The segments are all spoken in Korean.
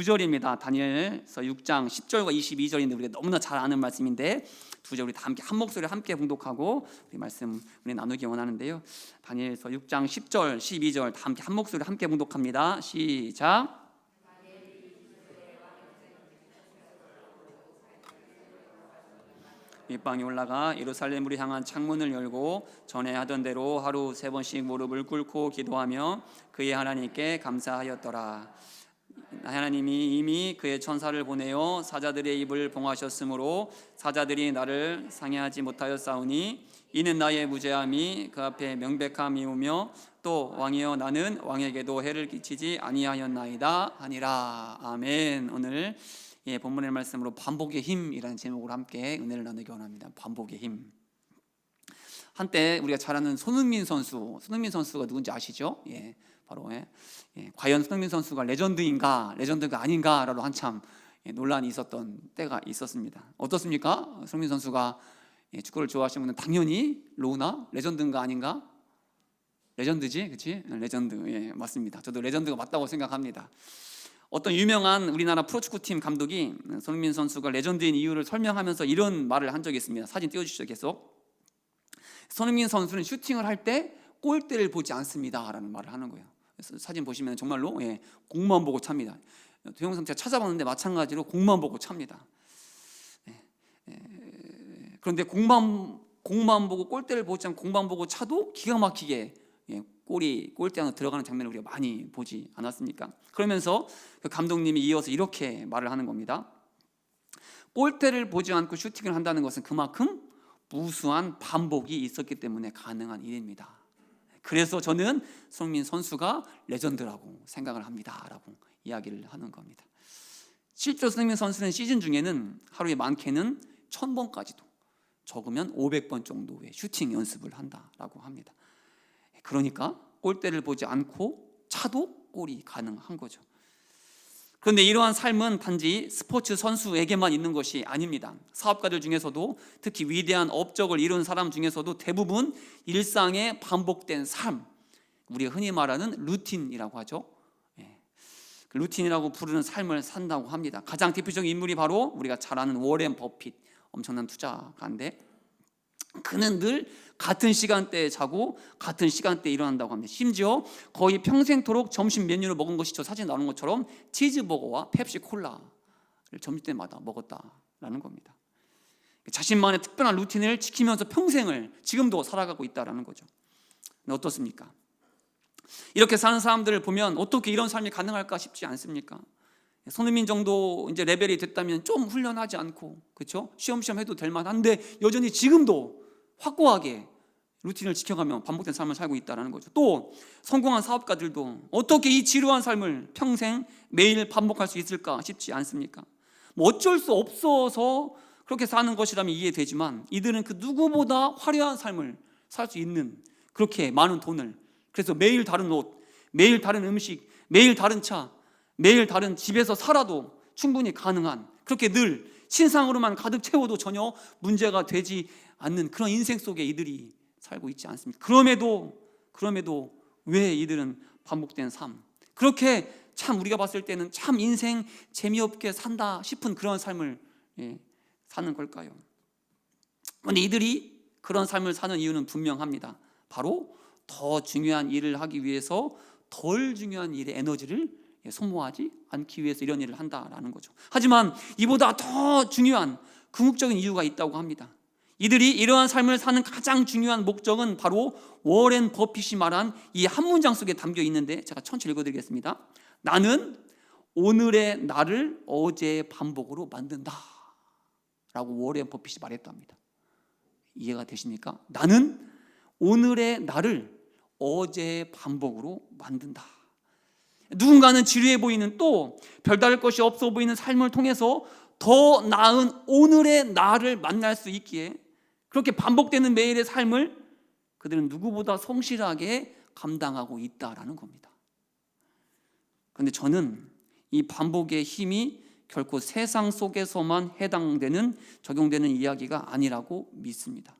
9절입니다. 다니엘서 6장 10절과 22절인데 우리가 너무나 잘 아는 말씀인데 두 절 우리 다 함께 한 목소리로 함께 봉독하고 우리 말씀 우리 나누기 원하는데요. 다니엘서 6장 10절, 12절 다 함께 한 목소리로 함께 봉독합니다. 시작. 윗방에 올라가 예루살렘으로 향한 창문을 열고 전에 하던 대로 하루 3번씩 무릎을 꿇고 기도하며 그의 하나님께 감사하였더라. 하나님이 이미 그의 천사를 보내어 사자들의 입을 봉하셨으므로 사자들이 나를 상해하지 못하였사오니 이는 나의 무죄함이 그 앞에 명백함이오며 또 왕이여 나는 왕에게도 해를 끼치지 아니하였나이다 하니라. 아멘. 오늘 본문의 말씀으로 반복의 힘이라는 제목으로 함께 은혜를 나누기 원합니다. 반복의 힘. 한때 우리가 잘 아는 손흥민 선수가 누군지 아시죠? 바로 과연 손흥민 선수가 레전드인가 레전드가 아닌가라로 한참 논란이 있었던 때가 있었습니다. 어떻습니까? 손흥민 선수가 축구를 좋아하시는 분은 당연히 로우나 레전드인가 아닌가? 레전드지, 그렇지? 레전드, 맞습니다. 저도 레전드가 맞다고 생각합니다. 어떤 유명한 우리나라 프로축구팀 감독이 손흥민 선수가 레전드인 이유를 설명하면서 이런 말을 한 적이 있습니다. 사진 띄워주시죠. 계속. 손흥민 선수는 슈팅을 할 때 골대를 보지 않습니다 라는 말을 하는 거예요. 그래서 사진 보시면 정말로 공만 보고 찹니다. 동영상 제가 찾아봤는데 마찬가지로 공만 보고 찹니다. 그런데 공만 보고 골대를 보지 않고 공만 보고 차도 기가 막히게 골대 안으로 들어가는 장면을 우리가 많이 보지 않았습니까? 그러면서 그 감독님이 이어서 이렇게 말을 하는 겁니다. 골대를 보지 않고 슈팅을 한다는 것은 그만큼 무수한 반복이 있었기 때문에 가능한 일입니다. 그래서 저는 손흥민 선수가 레전드라고 생각을 합니다 라고 이야기를 하는 겁니다. 실제로 손흥민 선수는 시즌 중에는 하루에 많게는 1000번까지도 적으면 500번 정도의 슈팅 연습을 한다라고 합니다. 그러니까 골대를 보지 않고 차도 골이 가능한 거죠. 그런데 이러한 삶은 단지 스포츠 선수에게만 있는 것이 아닙니다. 사업가들 중에서도 특히 위대한 업적을 이룬 사람 중에서도 대부분 일상의 반복된 삶, 우리가 흔히 말하는 루틴이라고 하죠. 그 루틴이라고 부르는 삶을 산다고 합니다. 가장 대표적인 인물이 바로 우리가 잘 아는 워렌 버핏, 엄청난 투자가인데 그는 늘 같은 시간대에 자고 같은 시간대에 일어난다고 합니다. 심지어 거의 평생토록 점심 메뉴를 먹은 것이 저 사진 나오는 것처럼 치즈버거와 펩시콜라를 점심때마다 먹었다라는 겁니다. 자신만의 특별한 루틴을 지키면서 평생을 지금도 살아가고 있다는 거죠. 어떻습니까? 이렇게 사는 사람들을 보면 어떻게 이런 삶이 가능할까 싶지 않습니까? 손흥민 정도 이제 레벨이 됐다면 좀 훈련하지 않고, 그렇죠? 시험시험 해도 될 만한데 여전히 지금도 확고하게 루틴을 지켜가며 반복된 삶을 살고 있다는 거죠. 또 성공한 사업가들도 어떻게 이 지루한 삶을 평생 매일 반복할 수 있을까 싶지 않습니까? 뭐 어쩔 수 없어서 그렇게 사는 것이라면 이해되지만 이들은 그 누구보다 화려한 삶을 살 수 있는, 그렇게 많은 돈을, 그래서 매일 다른 옷, 매일 다른 음식, 매일 다른 차, 매일 다른 집에서 살아도 충분히 가능한, 그렇게 늘 신상으로만 가득 채워도 전혀 문제가 되지 않는 그런 인생 속에 이들이 살고 있지 않습니까? 그럼에도 왜 이들은 반복된 삶, 그렇게 참 우리가 봤을 때는 참 인생 재미없게 산다 싶은 그런 삶을 사는 걸까요? 그런데 이들이 그런 삶을 사는 이유는 분명합니다. 바로 더 중요한 일을 하기 위해서 덜 중요한 일에 에너지를 소모하지 않기 위해서 이런 일을 한다라는 거죠. 하지만 이보다 더 중요한 궁극적인 이유가 있다고 합니다. 이들이 이러한 삶을 사는 가장 중요한 목적은 바로 워렌 버핏이 말한 이 한 문장 속에 담겨 있는데 제가 천천히 읽어드리겠습니다. 나는 오늘의 나를 어제의 반복으로 만든다 라고 워렌 버핏이 말했답니다. 이해가 되십니까? 나는 오늘의 나를 어제의 반복으로 만든다. 누군가는 지루해 보이는, 또 별다를 것이 없어 보이는 삶을 통해서 더 나은 오늘의 나를 만날 수 있기에 그렇게 반복되는 매일의 삶을 그들은 누구보다 성실하게 감당하고 있다라는 겁니다. 그런데 저는 이 반복의 힘이 결코 세상 속에서만 적용되는 이야기가 아니라고 믿습니다.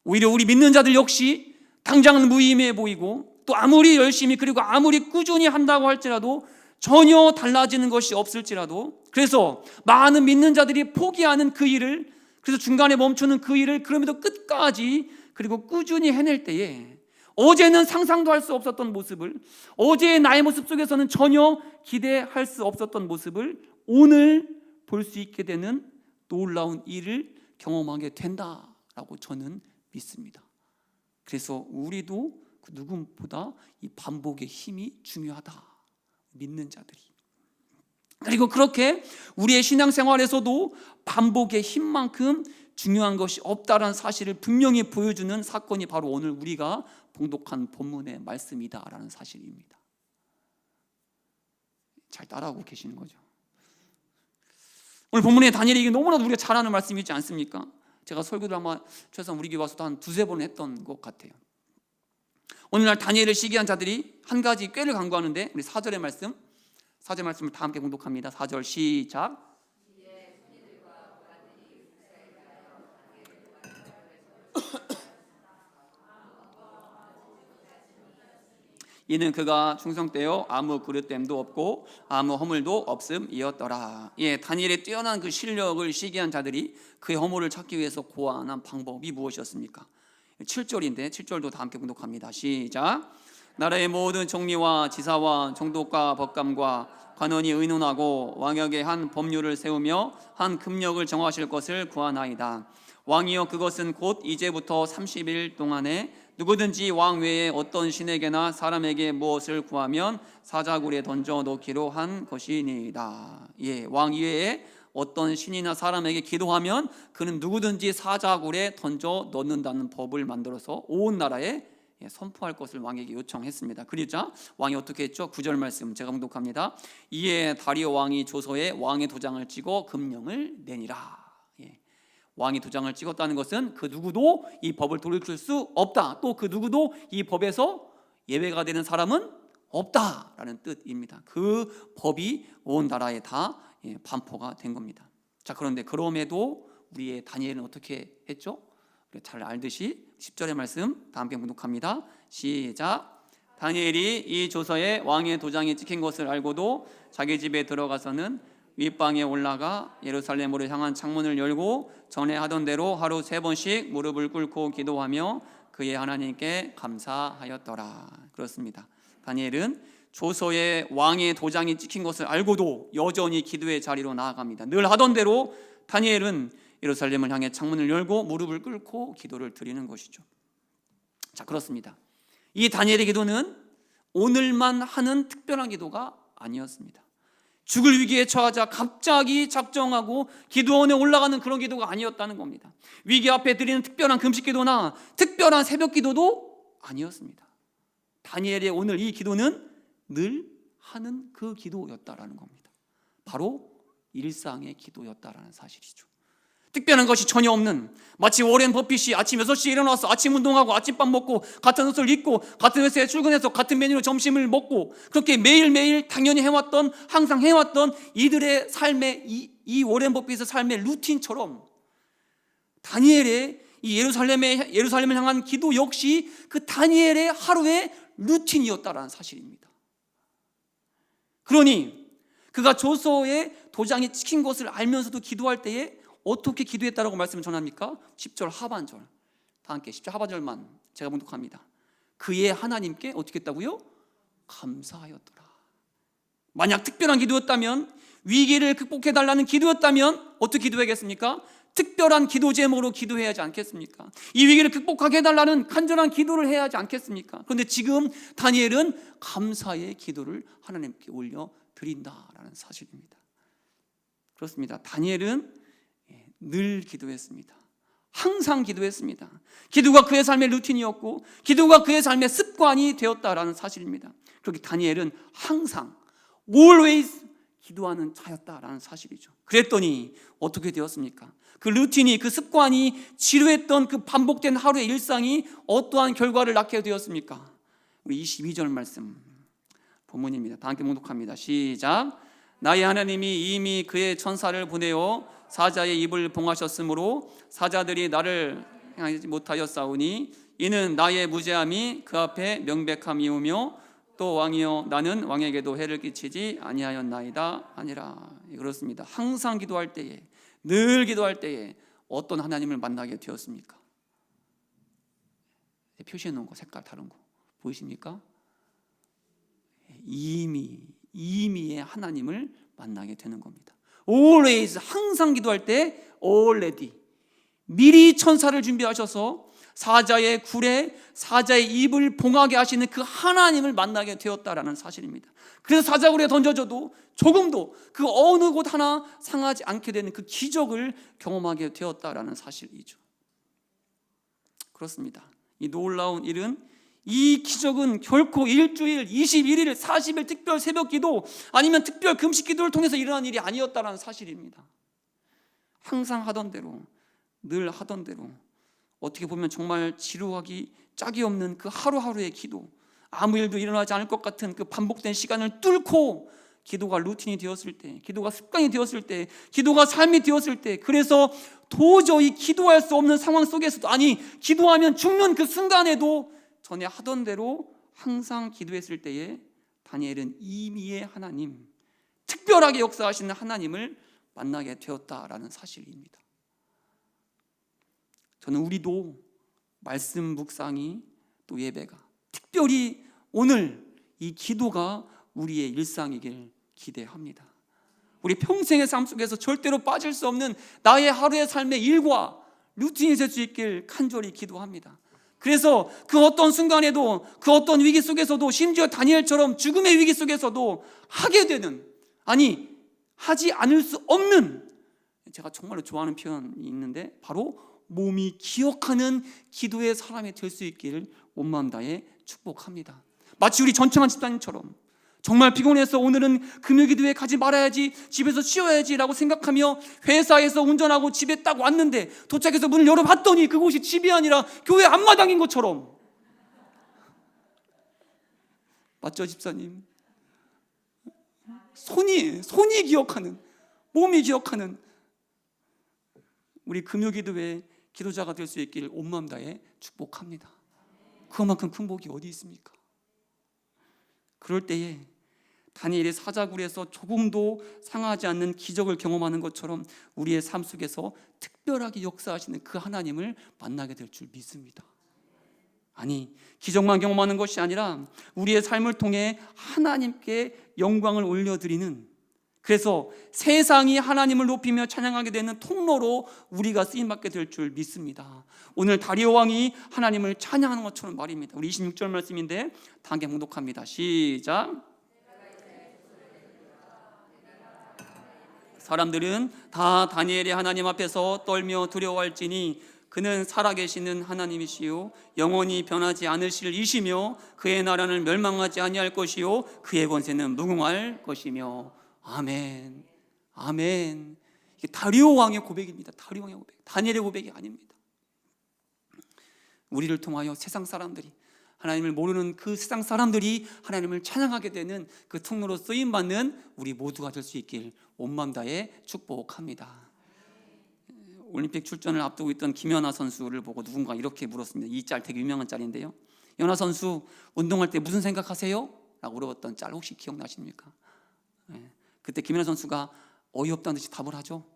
오히려 우리 믿는 자들 역시 당장은 무의미해 보이고 또 아무리 열심히 그리고 아무리 꾸준히 한다고 할지라도 전혀 달라지는 것이 없을지라도, 그래서 많은 믿는 자들이 포기하는 그 일을, 그래서 중간에 멈추는 그 일을 그럼에도 끝까지 그리고 꾸준히 해낼 때에 어제는 상상도 할 수 없었던 모습을, 어제의 나의 모습 속에서는 전혀 기대할 수 없었던 모습을 오늘 볼 수 있게 되는 놀라운 일을 경험하게 된다라고 저는 믿습니다. 그래서 우리도 그 누구보다 이 반복의 힘이 중요하다, 믿는 자들이. 그리고 그렇게 우리의 신앙생활에서도 반복의 힘만큼 중요한 것이 없다라는 사실을 분명히 보여주는 사건이 바로 오늘 우리가 봉독한 본문의 말씀이다라는 사실입니다. 잘 따라하고 계시는 거죠. 오늘 본문의 다니엘 얘기 너무나도 우리가 잘 아는 말씀이지 않습니까? 제가 설교를 아마 최소한 우리 교회 와서도 한 두세 번 했던 것 같아요. 오늘날 다니엘을 시기한 자들이 한 가지 꾀를 강구하는데, 우리 4절의 말씀, 4절 말씀을 다 함께 봉독합니다. 4절 시작. 이는 그가 충성되어 아무 그릇됨도 없고 아무 허물도 없음이었더라. 다니엘의 뛰어난 그 실력을 시기한 자들이 그의 허물을 찾기 위해서 고안한 방법이 무엇이었습니까? 7절인데 7절도 다 함께 봉독합니다. 시작. 나라의 모든 총리와 지사와 총독과 법관과 관원이 의논하고 왕에게 한 법률을 세우며 한 금령을 정하실 것을 구하나이다. 왕이여, 그것은 곧 이제부터 30일 동안에 누구든지 왕 외에 어떤 신에게나 사람에게 무엇을 구하면 사자굴에 던져 놓기로 한 것이니이다. 왕 이외에 어떤 신이나 사람에게 기도하면 그는 누구든지 사자굴에 던져 넣는다는 법을 만들어서 온 나라에 선포할 것을 왕에게 요청했습니다. 그러자 왕이 어떻게 했죠? 9절 말씀 제가 봉독합니다. 이에 다리오 왕이 조서에 왕의 도장을 찍어 금령을 내니라. 왕이 도장을 찍었다는 것은 그 누구도 이 법을 돌이킬 수 없다, 또 그 누구도 이 법에서 예외가 되는 사람은 없다라는 뜻입니다. 그 법이 온 나라에 다 반포가 된 겁니다. 자, 그런데 그럼에도 우리의 다니엘은 어떻게 했죠? 잘 알듯이 10절의 말씀 다 함께 봉독합니다. 시작. 다니엘이 이 조서에 왕의 도장이 찍힌 것을 알고도 자기 집에 들어가서는 윗방에 올라가 예루살렘으로 향한 창문을 열고 전에 하던 대로 하루 3번씩 무릎을 꿇고 기도하며 그의 하나님께 감사하였더라. 그렇습니다. 다니엘은 조서에 왕의 도장이 찍힌 것을 알고도 여전히 기도의 자리로 나아갑니다. 늘 하던 대로 다니엘은 예루살렘을 향해 창문을 열고 무릎을 꿇고 기도를 드리는 것이죠. 자, 그렇습니다. 이 다니엘의 기도는 오늘만 하는 특별한 기도가 아니었습니다. 죽을 위기에 처하자 갑자기 작정하고 기도원에 올라가는 그런 기도가 아니었다는 겁니다. 위기 앞에 드리는 특별한 금식 기도나 특별한 새벽 기도도 아니었습니다. 다니엘의 오늘 이 기도는 늘 하는 그 기도였다라는 겁니다. 바로 일상의 기도였다라는 사실이죠. 특별한 것이 전혀 없는, 마치 워렌 버핏이 아침 6시에 일어나서 아침 운동하고 아침밥 먹고 같은 옷을 입고 같은 회사에 출근해서 같은 메뉴로 점심을 먹고 그렇게 매일매일 당연히 해왔던, 항상 해왔던 이들의 삶의 이 워렌 버핏의 삶의 루틴처럼 다니엘의 이 예루살렘을 향한 기도 역시 그 다니엘의 하루의 루틴이었다라는 사실입니다. 그러니 그가 조서에 도장이 찍힌 것을 알면서도 기도할 때에 어떻게 기도했다라고 말씀을 전합니까? 10절 하반절 다 함께 10절 하반절만 제가 봉독합니다. 그의 하나님께 어떻게 했다고요? 감사하였더라. 만약 특별한 기도였다면, 위기를 극복해달라는 기도였다면 어떻게 기도해야겠습니까? 특별한 기도 제목으로 기도해야 하지 않겠습니까? 이 위기를 극복하게 해달라는 간절한 기도를 해야 하지 않겠습니까? 그런데 지금 다니엘은 감사의 기도를 하나님께 올려드린다라는 사실입니다. 그렇습니다. 다니엘은 늘 기도했습니다. 항상 기도했습니다. 기도가 그의 삶의 루틴이었고 기도가 그의 삶의 습관이 되었다라는 사실입니다. 그렇게 다니엘은 항상 always 기도하는 자였다라는 사실이죠. 그랬더니 어떻게 되었습니까? 그 루틴이, 그 습관이 지루했던 그 반복된 하루의 일상이 어떠한 결과를 낳게 되었습니까? 우리 22절 말씀 본문입니다. 다 함께 봉독합니다. 시작. 나의 하나님이 이미 그의 천사를 보내어 사자의 입을 봉하셨으므로 사자들이 나를 행하지 못하였사오니 이는 나의 무죄함이 그 앞에 명백함이오며 또 왕이여 나는 왕에게도 해를 끼치지 아니하였나이다 아니라. 그렇습니다. 항상 기도할 때에, 늘 기도할 때에 어떤 하나님을 만나게 되었습니까? 표시해 놓은 거 색깔 다른 거 보이십니까? 이미의 하나님을 만나게 되는 겁니다. Always, 항상 기도할 때 already, 미리 천사를 준비하셔서 사자의 굴에 사자의 입을 봉하게 하시는 그 하나님을 만나게 되었다라는 사실입니다. 그래서 사자굴에 던져져도 조금도 그 어느 곳 하나 상하지 않게 되는 그 기적을 경험하게 되었다라는 사실이죠. 그렇습니다. 이 놀라운 일은, 이 기적은 결코 일주일, 21일, 40일 특별 새벽 기도 아니면 특별 금식 기도를 통해서 일어난 일이 아니었다는 사실입니다. 항상 하던 대로, 늘 하던 대로, 어떻게 보면 정말 지루하기 짝이 없는 그 하루하루의 기도, 아무 일도 일어나지 않을 것 같은 그 반복된 시간을 뚫고 기도가 루틴이 되었을 때, 기도가 습관이 되었을 때, 기도가 삶이 되었을 때, 그래서 도저히 기도할 수 없는 상황 속에서도, 아니 기도하면 죽는 그 순간에도 전에 하던 대로 항상 기도했을 때에 다니엘은 이미의 하나님, 특별하게 역사하시는 하나님을 만나게 되었다라는 사실입니다. 저는 우리도 말씀 묵상이, 또 예배가, 특별히 오늘 이 기도가 우리의 일상이길 기대합니다. 우리 평생의 삶 속에서 절대로 빠질 수 없는 나의 하루의 삶의 일과 루틴이 될 수 있길 간절히 기도합니다. 그래서 그 어떤 순간에도, 그 어떤 위기 속에서도, 심지어 다니엘처럼 죽음의 위기 속에서도 하게 되는, 아니 하지 않을 수 없는, 제가 정말로 좋아하는 표현이 있는데 바로 몸이 기억하는 기도의 사람이 될 수 있기를 온 마음 다해 축복합니다. 마치 우리 전청한 집사님처럼 정말 피곤해서 오늘은 금요기도회 가지 말아야지, 집에서 쉬어야지 라고 생각하며 회사에서 운전하고 집에 딱 왔는데 도착해서 문을 열어봤더니 그곳이 집이 아니라 교회 앞마당인 것처럼. 맞죠, 집사님? 손이 기억하는, 몸이 기억하는 우리 금요기도회 기도자가 될 수 있기를 온 마음 다해 축복합니다. 그만큼 큰 복이 어디 있습니까? 그럴 때에 다니엘의 사자굴에서 조금도 상하지 않는 기적을 경험하는 것처럼 우리의 삶 속에서 특별하게 역사하시는 그 하나님을 만나게 될 줄 믿습니다. 아니, 기적만 경험하는 것이 아니라 우리의 삶을 통해 하나님께 영광을 올려드리는, 그래서 세상이 하나님을 높이며 찬양하게 되는 통로로 우리가 쓰임받게 될 줄 믿습니다. 오늘 다리오 왕이 하나님을 찬양하는 것처럼 말입니다. 우리 26절 말씀인데 다 함께 봉독합니다. 시작. 사람들은 다 다니엘의 하나님 앞에서 떨며 두려워할지니 그는 살아계시는 하나님이시요 영원히 변하지 않으실 이시며 그의 나라는 멸망하지 아니할 것이요 그의 권세는 무궁할 것이며. 아멘. 아멘. 이게 다리오 왕의 고백입니다. 다리오 왕의 고백, 다니엘의 고백이 아닙니다. 우리를 통하여 세상 사람들이, 하나님을 모르는 그 세상 사람들이 하나님을 찬양하게 되는 그 통로로 쓰임받는 우리 모두가 될 수 있길 온 마음 다해 축복합니다. 올림픽 출전을 앞두고 있던 김연아 선수를 보고 누군가 이렇게 물었습니다. 이 짤 되게 유명한 짤인데요. 연아 선수 운동할 때 무슨 생각하세요? 라고 물어봤던 짤 혹시 기억나십니까? 그때 김연아 선수가 어이없다는 듯이 답을 하죠.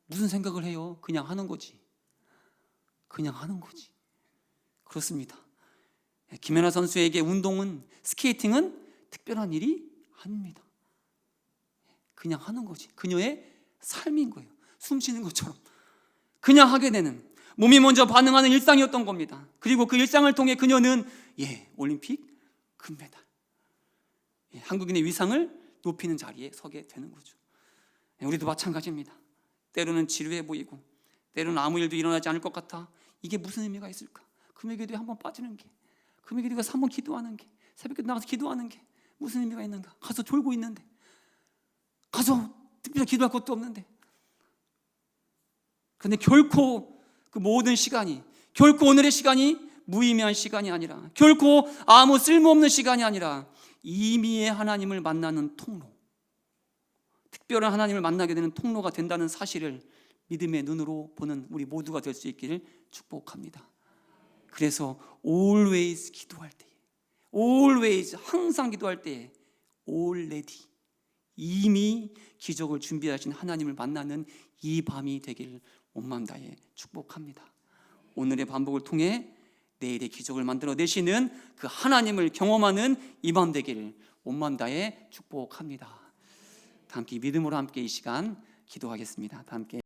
무슨 생각을 해요? 그냥 하는 거지. 그냥 하는 거지. 그렇습니다. 김연아 선수에게 운동은, 스케이팅은 특별한 일이 아닙니다. 그냥 하는 거지. 그녀의 삶인 거예요. 숨 쉬는 것처럼 그냥 하게 되는, 몸이 먼저 반응하는 일상이었던 겁니다. 그리고 그 일상을 통해 그녀는 올림픽 금메달, 한국인의 위상을 높이는 자리에 서게 되는 거죠. 우리도 마찬가지입니다. 때로는 지루해 보이고, 때로는 아무 일도 일어나지 않을 것 같아. 이게 무슨 의미가 있을까? 금요기도에 한번 빠지는 게, 금요기도에 가서 한번 기도하는 게, 새벽에 나가서 기도하는 게 무슨 의미가 있는가? 가서 졸고 있는데, 가서 특별히 기도할 것도 없는데. 그런데 결코 그 모든 시간이, 결코 오늘의 시간이 무의미한 시간이 아니라, 결코 아무 쓸모없는 시간이 아니라 이미의 하나님을 만나는 통로, 특별한 하나님을 만나게 되는 통로가 된다는 사실을 믿음의 눈으로 보는 우리 모두가 될 수 있기를 축복합니다. 그래서 always 기도할 때에, always, 항상 기도할 때 already, 이미 기적을 준비하신 하나님을 만나는 이 밤이 되기를 온 마음 다해 축복합니다. 오늘의 반복을 통해 내일의 기적을 만들어내시는 그 하나님을 경험하는 이 밤 되기를 온 마음 다해 축복합니다. 다 함께 믿음으로 함께 이 시간 기도하겠습니다. 다 함께